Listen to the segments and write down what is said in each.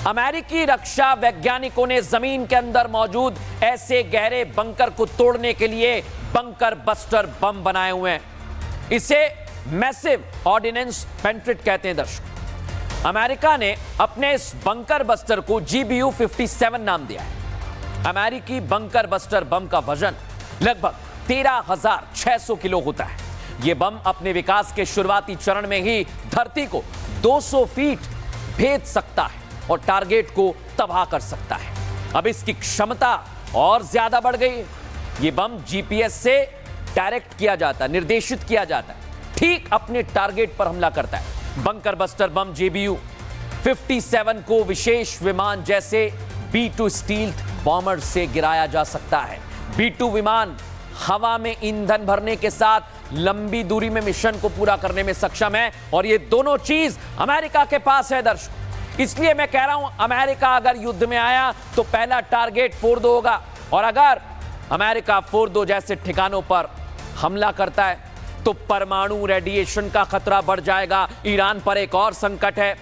अमेरिकी रक्षा वैज्ञानिकों ने जमीन के अंदर मौजूद ऐसे गहरे बंकर को तोड़ने के लिए बंकर बस्टर बम बनाए हुए हैं। इसे मैसिव ऑर्डिनेंस पेंट्रेट कहते हैं। दर्शक, अमेरिका ने अपने इस बंकर बस्टर को GBU-57 नाम दिया है। अमेरिकी बंकर बस्टर बम का वजन लगभग 13,600 किलो होता है। यह बम अपने विकास के शुरुआती चरण में ही धरती को 200 फीट भेद सकता है और टारगेट को तबाह कर सकता है। अब इसकी क्षमता और ज्यादा बढ़ गई है। यह बम GPS से डायरेक्ट किया जाता है, निर्देशित किया जाता है, ठीक अपने टारगेट पर हमला करता है। बंकर बस्टर बम GBU-57 को विशेष विमान जैसे B-2 स्टील्थ बॉम्बर से गिराया जा सकता है। B-2 विमान हवा में ईंधन भरने के साथ लंबी दूरी में मिशन को पूरा करने में सक्षम है और ये दोनों चीज अमेरिका के पास है। दर्शक, इसलिए मैं कह रहा हूं, अमेरिका अगर युद्ध में आया तो पहला टारगेट फोर्दो होगा, और अगर अमेरिका फोर्दो जैसे ठिकानों पर हमला करता है तो परमाणु रेडिएशन का खतरा बढ़ जाएगा। ईरान पर एक और संकट है,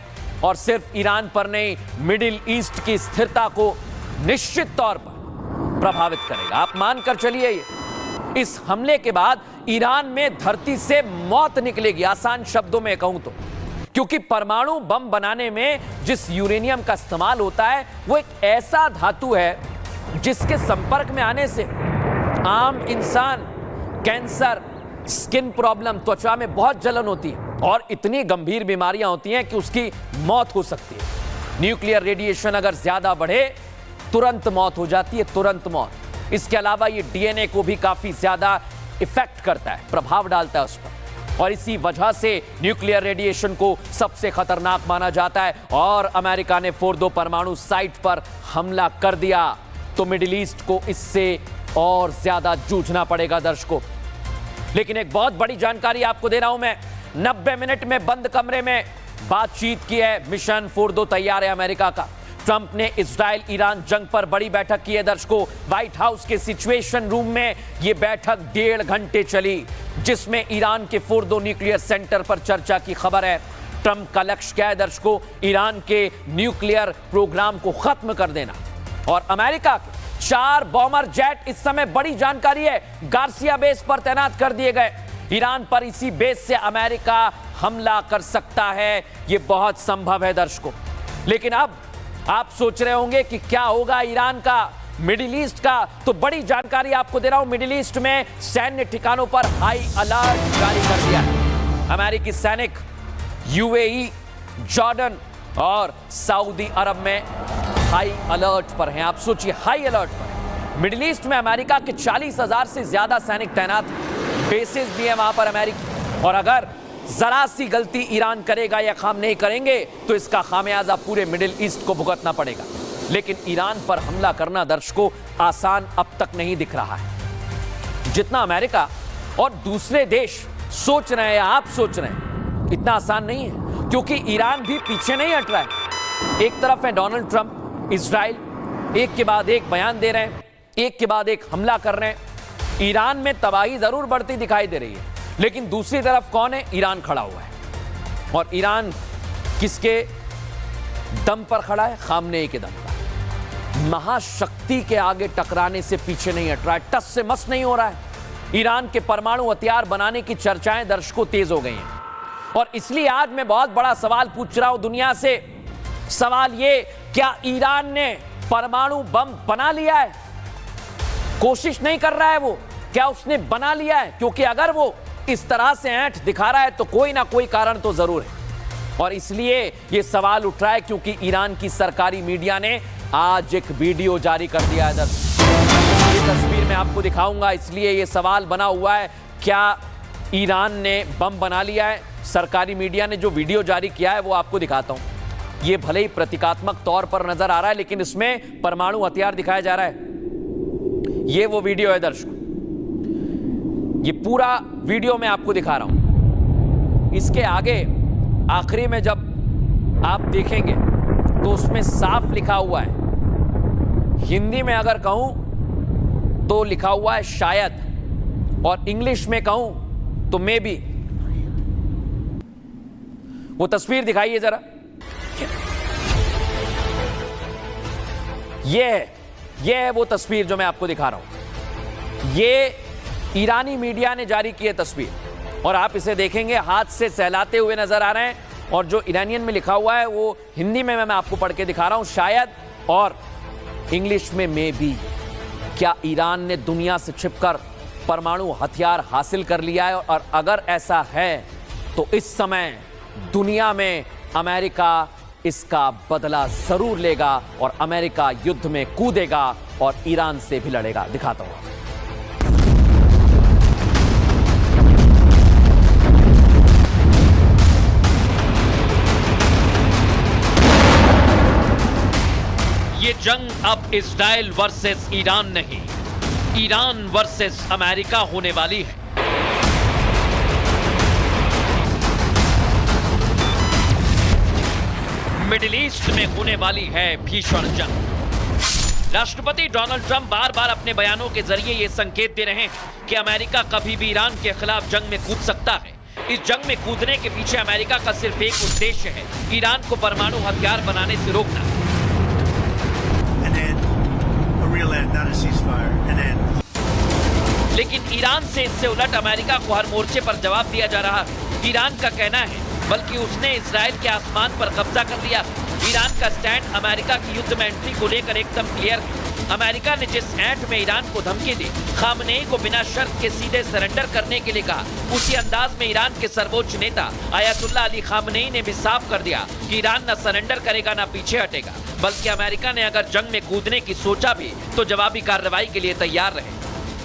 और सिर्फ ईरान पर नहीं, मिडिल ईस्ट की स्थिरता को निश्चित तौर पर प्रभावित करेगा। आप मानकर चलिए, इस हमले के बाद ईरान में धरती से मौत निकलेगी, आसान शब्दों में कहूं तो, क्योंकि परमाणु बम बनाने में जिस यूरेनियम का इस्तेमाल होता है वो एक ऐसा धातु है जिसके संपर्क में आने से आम इंसान कैंसर, स्किन प्रॉब्लम, त्वचा में बहुत जलन होती है और इतनी गंभीर बीमारियां होती हैं कि उसकी मौत हो सकती है। न्यूक्लियर रेडिएशन अगर ज्यादा बढ़े तुरंत मौत हो जाती है, तुरंत मौत। इसके अलावा ये DNA को भी काफी ज्यादा इफेक्ट करता है, प्रभाव डालता है उस पर, और इसी वजह से न्यूक्लियर रेडिएशन को सबसे खतरनाक माना जाता है। और अमेरिका ने फोर्दो परमाणु साइट पर हमला कर दिया तो मिडिल ईस्ट को इससे और ज्यादा जूझना पड़ेगा। दर्शकों, लेकिन एक बहुत बड़ी जानकारी आपको दे रहा हूं मैं, 90 मिनट में बंद कमरे में बातचीत की है। मिशन फोर्दो तैयार है अमेरिका का। ट्रंप ने इजराइल ईरान जंग पर बड़ी बैठक की है। दर्शकों, व्हाइट हाउस के सिचुएशन रूम में यह बैठक 1.5 घंटे चली, जिसमें ईरान के फोर्दो न्यूक्लियर सेंटर पर चर्चा की खबर है। ट्रंप का लक्ष्य क्या है? दर्शकों, ईरान के न्यूक्लियर प्रोग्राम को खत्म कर देना। और अमेरिका के 4 बॉम्बर जेट इस समय, बड़ी जानकारी है, गार्सिया बेस पर तैनात कर दिए गए। ईरान पर इसी बेस से अमेरिका हमला कर सकता है, यह बहुत संभव है। दर्शकों, लेकिन अब आप सोच रहे होंगे कि क्या होगा ईरान का, मिडिल ईस्ट का, तो बड़ी जानकारी आपको दे रहा हूं। मिडिल ईस्ट में सैन्य ठिकानों पर हाई अलर्ट जारी कर दिया है। अमेरिकी सैनिक UAE, जॉर्डन और सऊदी अरब में हाई अलर्ट पर हैं। आप सोचिए, हाई अलर्ट पर है। मिडिल ईस्ट में अमेरिका के 40,000 से ज्यादा सैनिक तैनात हैं, बेसिस भी है वहां पर अमेरिकी, और अगर जरा सी गलती ईरान करेगा या काम नहीं करेंगे तो इसका खामियाजा पूरे मिडिल ईस्ट को भुगतना पड़ेगा। लेकिन ईरान पर हमला करना, दर्शकों, आसान अब तक नहीं दिख रहा है। जितना अमेरिका और दूसरे देश सोच रहे हैं, आप सोच रहे हैं, इतना आसान नहीं है, क्योंकि ईरान भी पीछे नहीं हट रहा है। एक तरफ है डोनाल्ड ट्रंप, इजराइल, एक के बाद एक बयान दे रहे हैं, एक के बाद एक हमला कर रहे हैं। ईरान में तबाही जरूर बढ़ती दिखाई दे रही है, लेकिन दूसरी तरफ कौन है? ईरान खड़ा हुआ है। और ईरान किसके दम पर खड़ा है? खामनेई के दम पर। महाशक्ति के आगे टकराने से पीछे नहीं हट रहा है, टस से मस नहीं हो रहा है। ईरान के परमाणु हथियार बनाने की चर्चाएं, दर्शकों, तेज हो गई हैं। और इसलिए आज मैं बहुत बड़ा सवाल पूछ रहा हूं दुनिया से। सवाल ये, क्या ईरान ने परमाणु बम बना लिया है? कोशिश नहीं कर रहा है वो, क्या उसने बना लिया है? क्योंकि अगर वो इस तरह से ऐंठ दिखा रहा है तो कोई ना कोई कारण तो जरूर है। और इसलिए यह सवाल उठ रहा है क्योंकि ईरान की सरकारी मीडिया ने आज एक वीडियो जारी कर दिया है। ये तस्वीर मैं आपको दिखाऊंगा, इसलिए यह सवाल बना हुआ है, क्या ईरान ने बम बना लिया है? सरकारी मीडिया ने जो वीडियो जारी किया है वो आपको दिखाता हूं। यह भले ही प्रतीकात्मक तौर पर नजर आ रहा है, लेकिन इसमें परमाणु हथियार दिखाया जा रहा है। यह वो वीडियो है दर्शकों, ये पूरा वीडियो मैं आपको दिखा रहा हूं। इसके आगे आखिरी में जब आप देखेंगे तो उसमें साफ लिखा हुआ है, हिंदी में अगर कहूं तो लिखा हुआ है शायद, और इंग्लिश में कहूं तो मे बी। वो तस्वीर दिखाइए जरा। ये है वो तस्वीर जो मैं आपको दिखा रहा हूं। ये ईरानी मीडिया ने जारी की है तस्वीर और आप इसे देखेंगे, हाथ से सहलाते हुए नजर आ रहे हैं और जो ईरानियन में लिखा हुआ है वो हिंदी में मैं आपको पढ़ के दिखा रहा हूं शायद, और इंग्लिश में मे बी। क्या ईरान ने दुनिया से छिपकर परमाणु हथियार हासिल कर लिया है? और अगर ऐसा है तो इस समय दुनिया में अमेरिका इसका बदला जरूर लेगा और अमेरिका युद्ध में कूदेगा और ईरान से भी लड़ेगा। दिखाता हूं। ये जंग अब इजराइल वर्सेस ईरान नहीं, ईरान वर्सेस अमेरिका होने वाली है। मिडिल ईस्ट में होने वाली है भीषण जंग। राष्ट्रपति डोनाल्ड ट्रंप बार बार अपने बयानों के जरिए यह संकेत दे रहे हैं कि अमेरिका कभी भी ईरान के खिलाफ जंग में कूद सकता है। इस जंग में कूदने के पीछे अमेरिका का सिर्फ एक उद्देश्य है, ईरान को परमाणु हथियार बनाने से रोकना। लेकिन ईरान से इससे उलट अमेरिका को हर मोर्चे पर जवाब दिया जा रहा है। ईरान का कहना है बल्कि उसने इजराइल के आसमान पर कब्जा कर लिया। ईरान का स्टैंड अमेरिका की युद्ध में एंट्री को लेकर एकदम क्लियर है। अमेरिका ने जिस ऐंठ में ईरान को धमकी दी, खामनेई को बिना शर्त के सीधे सरेंडर करने के लिए कहा, उसी अंदाज में ईरान के सर्वोच्च नेता आयतुल्लाह अली खामनेई ने भी साफ कर दिया कि ईरान न सरेंडर करेगा न पीछे हटेगा, बल्कि अमेरिका ने अगर जंग में कूदने की सोचा भी तो जवाबी कार्रवाई के लिए तैयार रहे।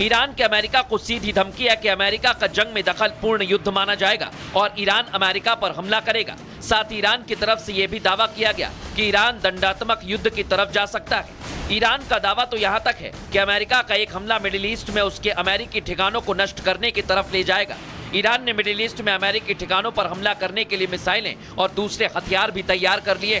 ईरान के अमेरिका को सीधी धमकी है कि अमेरिका का जंग में दखल पूर्ण युद्ध माना जाएगा और ईरान अमेरिका पर हमला करेगा। साथ ही ईरान की तरफ से यह भी दावा किया गया कि ईरान दंडात्मक युद्ध की तरफ जा सकता है। ईरान का दावा तो यहां तक है कि अमेरिका का एक हमला मिडिल ईस्ट में उसके अमेरिकी ठिकानों को नष्ट करने की तरफ ले जाएगा। ईरान ने मिडिल ईस्ट में अमेरिकी ठिकानों पर हमला करने के लिए मिसाइलें और दूसरे हथियार भी तैयार कर लिए।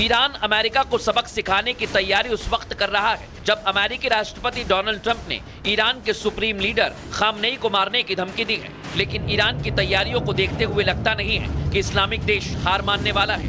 ईरान अमेरिका को सबक सिखाने की तैयारी उस वक्त कर रहा है जब अमेरिकी राष्ट्रपति डोनाल्ड ट्रंप ने ईरान के सुप्रीम लीडर खामनेई को मारने की धमकी दी है। लेकिन ईरान की तैयारियों को देखते हुए लगता नहीं है कि इस्लामिक देश हार मानने वाला है।